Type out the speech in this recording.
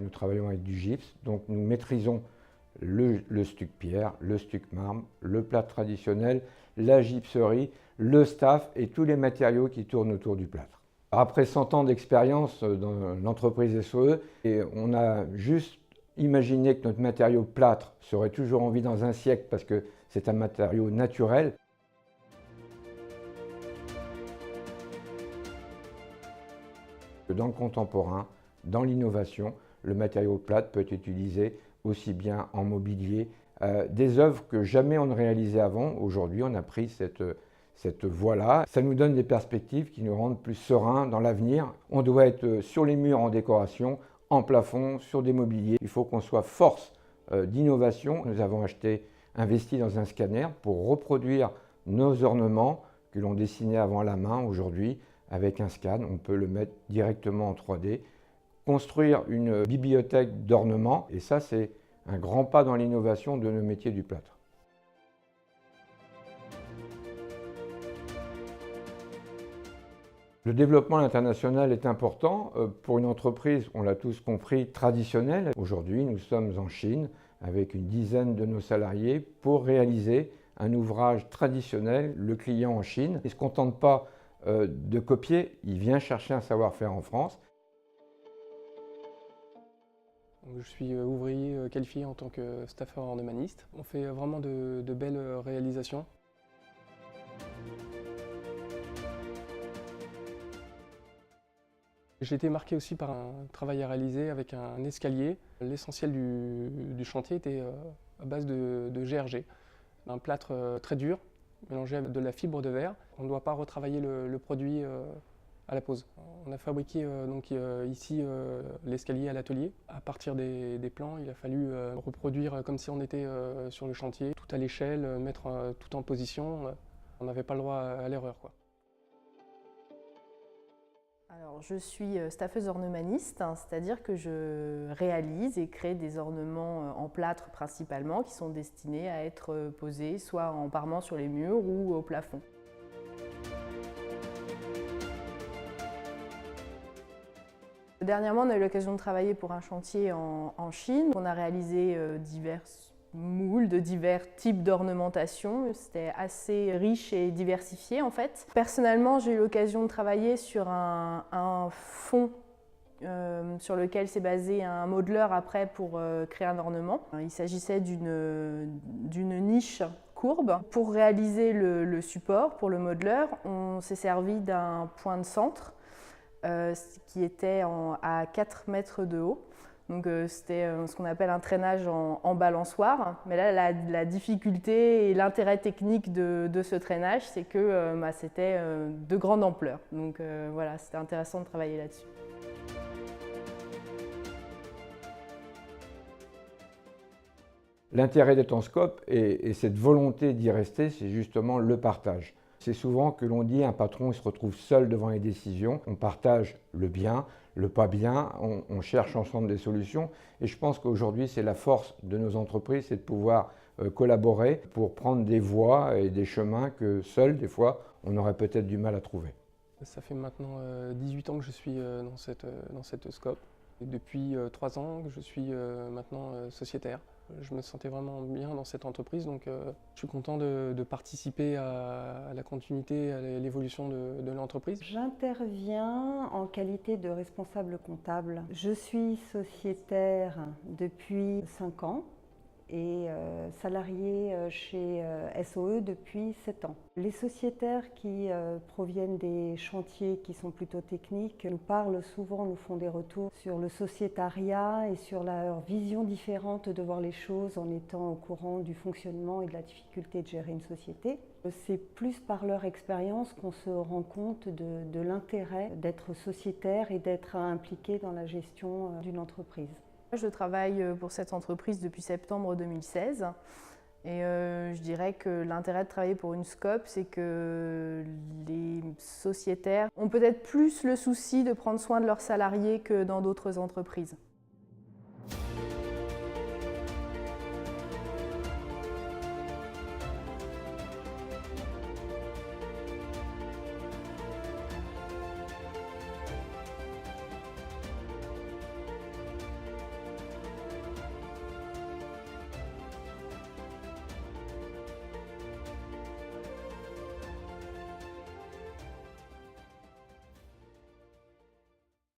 nous travaillons avec du gypse, donc nous maîtrisons le stuc pierre, le stuc marbre, le plâtre traditionnel, la gypserie, le staff et tous les matériaux qui tournent autour du plâtre. Après 100 ans d'expérience dans l'entreprise SOE, et on a juste imaginé que notre matériau plâtre serait toujours en vie dans un siècle parce que c'est un matériau naturel. Dans le contemporain, dans l'innovation, le matériau plâtre peut être utilisé aussi bien en mobilier. Des œuvres que jamais on ne réalisait avant, aujourd'hui on a pris cette voie-là. Ça nous donne des perspectives qui nous rendent plus sereins dans l'avenir. On doit être sur les murs en décoration, en plafond, sur des mobiliers. Il faut qu'on soit force d'innovation. Nous avons investi dans un scanner pour reproduire nos ornements que l'on dessinait avant à la main. Aujourd'hui, avec un scan, on peut le mettre directement en 3D, construire une bibliothèque d'ornements, et ça c'est un grand pas dans l'innovation de nos métiers du plâtre. Le développement international est important pour une entreprise, on l'a tous compris, traditionnelle. Aujourd'hui, nous sommes en Chine avec une dizaine de nos salariés pour réaliser un ouvrage traditionnel. Le client en Chine ne se contente pas de copier, il vient chercher un savoir-faire en France. Je suis ouvrier qualifié en tant que staffeur ornemaniste. On fait vraiment de belles réalisations. J'ai été marqué aussi par un travail à réaliser avec un escalier. L'essentiel du chantier était à base de GRG, un plâtre très dur, mélangé avec de la fibre de verre. On ne doit pas retravailler le produit à la pause. On a fabriqué ici l'escalier à l'atelier. À partir des plans, il a fallu reproduire comme si on était sur le chantier, tout à l'échelle, mettre tout en position. On n'avait pas le droit à l'erreur, quoi. Alors, je suis staffeuse ornemaniste, c'est-à-dire que je réalise et crée des ornements en plâtre principalement qui sont destinés à être posés soit en parement sur les murs ou au plafond. Dernièrement, on a eu l'occasion de travailler pour un chantier en Chine. On a réalisé divers moules de divers types d'ornementation. C'était assez riche et diversifié en fait. Personnellement, j'ai eu l'occasion de travailler sur un fond sur lequel s'est basé un modeleur après pour créer un ornement. Il s'agissait d'une niche courbe. Pour réaliser le support pour le modeleur, on s'est servi d'un point de centre qui était à 4 mètres de haut. Donc c'était ce qu'on appelle un traînage en balançoire. Mais là, la difficulté et l'intérêt technique de ce traînage, c'est que c'était de grande ampleur. Donc voilà, c'était intéressant de travailler là-dessus. L'intérêt d'être en scope et cette volonté d'y rester, c'est justement le partage. C'est souvent que l'on dit un patron il se retrouve seul devant les décisions. On partage le bien, le pas bien, on cherche ensemble des solutions. Et je pense qu'aujourd'hui, c'est la force de nos entreprises, c'est de pouvoir collaborer pour prendre des voies et des chemins que seul, des fois, on aurait peut-être du mal à trouver. Ça fait maintenant 18 ans que je suis dans cette scope. Et depuis 3 ans que je suis maintenant sociétaire. Je me sentais vraiment bien dans cette entreprise, donc je suis content de participer à la continuité, à l'évolution de l'entreprise. J'interviens en qualité de responsable comptable. Je suis sociétaire depuis 5 ans et salariée chez SOE depuis 7 ans. Les sociétaires qui proviennent des chantiers qui sont plutôt techniques nous parlent souvent, nous font des retours sur le sociétariat et sur leur vision différente de voir les choses en étant au courant du fonctionnement et de la difficulté de gérer une société. C'est plus par leur expérience qu'on se rend compte de l'intérêt d'être sociétaire et d'être impliqué dans la gestion d'une entreprise. Je travaille pour cette entreprise depuis septembre 2016 et je dirais que l'intérêt de travailler pour une scope, c'est que les sociétaires ont peut-être plus le souci de prendre soin de leurs salariés que dans d'autres entreprises.